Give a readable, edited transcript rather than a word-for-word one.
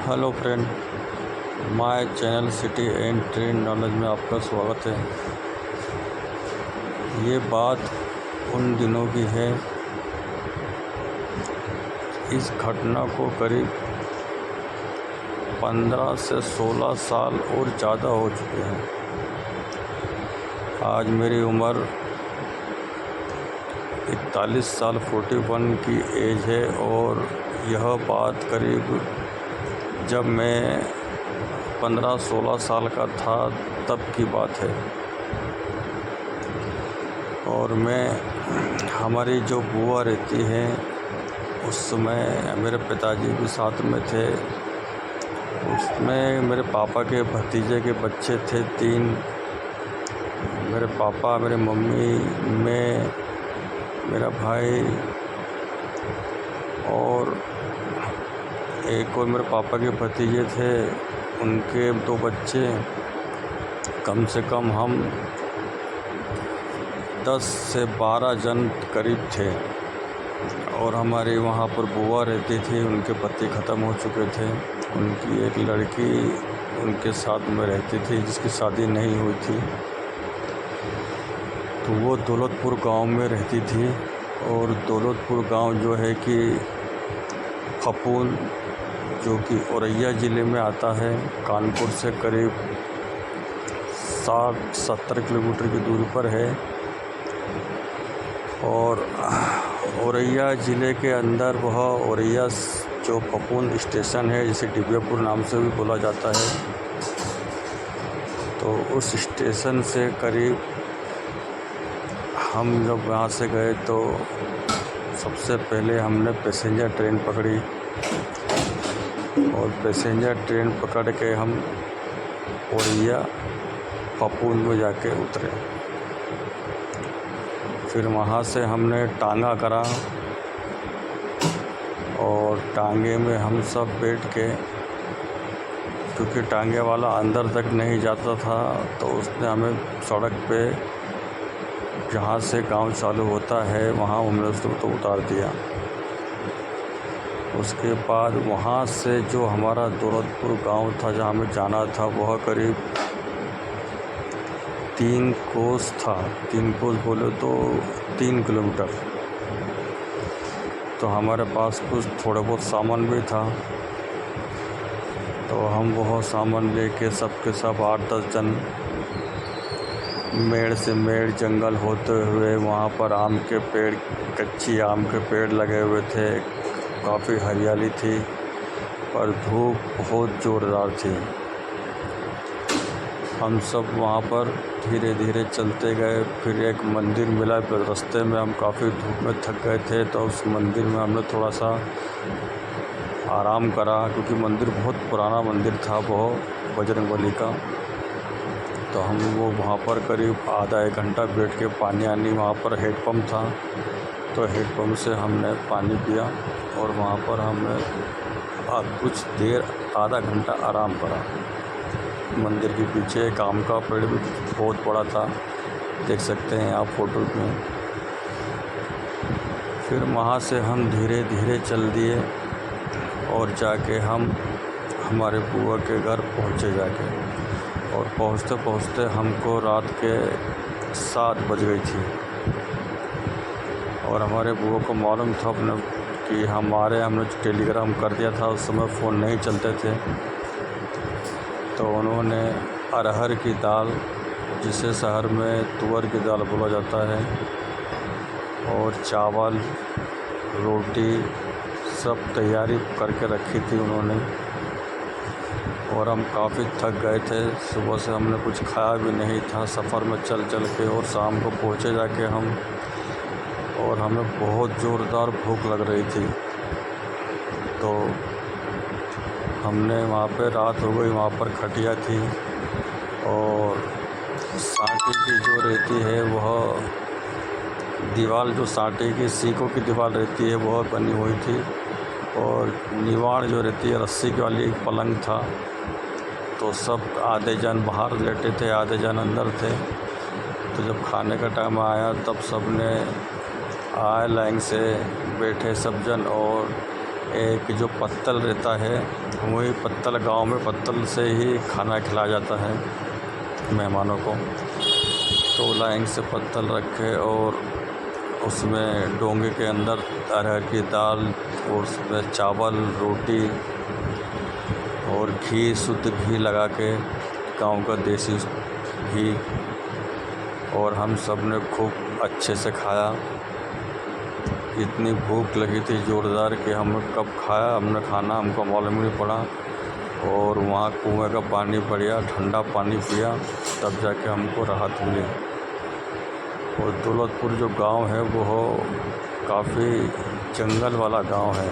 Hello friend, my channel city and train knowledge में आपका स्वागत है। ये बात उन दिनों की है। इस घटना को करीब 15 से 16 साल और ज़्यादा हो चुके हैं। आज मेरी उम्र 41 साल 41 की एज है और यह बात करीब जब मैं 15-16 साल का था तब की बात है। और हमारी जो बुआ रहती हैं उस समय मेरे पिताजी भी साथ में थे। उसमें मेरे पापा के भतीजे के बच्चे थे 3। मेरे पापा, मेरे मम्मी, मैं, मेरा भाई और एक और मेरे पापा के भतीजे थे, उनके 2 बच्चे। कम से कम हम 10 से 12 जन करीब थे। और हमारी वहाँ पर बुआ रहती थी, उनके पति ख़त्म हो चुके थे। उनकी एक लड़की उनके साथ में रहती थी जिसकी शादी नहीं हुई थी, तो वो दौलतपुर गांव में रहती थी। और दौलतपुर गांव जो है कि फपून, जो कि औरैया ज़िले में आता है, कानपुर से करीब 60-70 किलोमीटर की दूरी पर है। और औरैया ज़िले के अंदर वह औरैया जो फपून स्टेशन है, जिसे डिबियापुर नाम से भी बोला जाता है, तो उस स्टेशन से करीब हम जब वहाँ से गए तो सबसे पहले हमने पैसेंजर ट्रेन पकड़ी। और पैसेंजर ट्रेन पकड़ के हम औरैया फपून में जाके उतरे। फिर वहाँ से हमने टांगा करा और टांगे में हम सब बैठ के, क्योंकि टांगे वाला अंदर तक नहीं जाता था, तो उसने हमें सड़क पे जहाँ से गांव चालू होता है वहाँ हमने उसको उतार दिया। उसके बाद वहाँ से जो हमारा दौलतपुर गांव था जहाँ हमें जाना था, वह करीब 3 कोस था। 3 कोस बोले तो 3 किलोमीटर। तो हमारे पास कुछ थोड़ा बहुत सामान भी था, तो हम वह सामान लेके सबके सब 8-10 जन मेड़ से मेड़ जंगल होते हुए वहाँ पर आम के पेड़, कच्ची आम के पेड़ लगे हुए थे। काफ़ी हरियाली थी पर धूप बहुत ज़ोरदार थी। हम सब वहाँ पर धीरे धीरे चलते गए। फिर एक मंदिर मिला, फिर रास्ते में हम काफ़ी धूप में थक गए थे, तो उस मंदिर में हमने थोड़ा सा आराम करा, क्योंकि मंदिर बहुत पुराना मंदिर था वो बजरंगबली का। तो हम वो वहाँ पर करीब आधा 1 घंटा बैठ के पानी वहाँ पर हेडपम्प था, तो हेडपम्प से हमने पानी पिया। और वहाँ पर हमने कुछ देर, आधा घंटा आराम करा। मंदिर के पीछे एक आम का पेड़ भी बहुत बड़ा था, देख सकते हैं आप फ़ोटो में। फिर वहाँ से हम धीरे धीरे चल दिए और जाके हम हमारे बुआ के घर पहुँचे जाके। और पहुँचते पहुँचते हमको रात के 7 बज गई थी। और हमारे बुआ को मालूम था अपने कि हमने टेलीग्राम कर दिया था, उस समय फ़ोन नहीं चलते थे। तो उन्होंने अरहर की दाल, जिसे शहर में तुअर की दाल बोला जाता है, और चावल, रोटी सब तैयारी करके रखी थी उन्होंने। और हम काफ़ी थक गए थे, सुबह से हमने कुछ खाया भी नहीं था सफ़र में चल के। और शाम को पहुँचे जाके हम, और हमें बहुत ज़ोरदार भूख लग रही थी, तो हमने वहाँ पे रात हो गई। वहाँ पर खटिया थी और साँटे की जो रहती है वह दीवार, जो साँटे की सीकों की दीवार रहती है वह बनी हुई थी। और निवाड़ जो रहती है रस्सी वाली एक पलंग था। तो सब आधे जन बाहर लेटे थे, आधे जन अंदर थे। तो जब खाने का टाइम आया तब सब ने आए, लाइन से बैठे सब जन, और एक जो पत्तल रहता है, वही पत्तल गांव में पत्तल से ही खाना खिलाया जाता है मेहमानों को। तो लाइन से पत्तल रखे और उसमें डोंगे के अंदर अरहर की दाल और उसमें चावल, रोटी और घी, शुद्ध घी लगा के, गाँव का देसी घी, और हम सब ने खूब अच्छे से खाया। इतनी भूख लगी थी ज़ोरदार कि हम कब खाया हमने खाना हमको मालूम नहीं पड़ा। और वहाँ कुएं का पानी बढ़िया ठंडा पानी पिया, तब जाके हमको राहत मिली। और दौलतपुर जो गांव है वो काफ़ी जंगल वाला गांव है।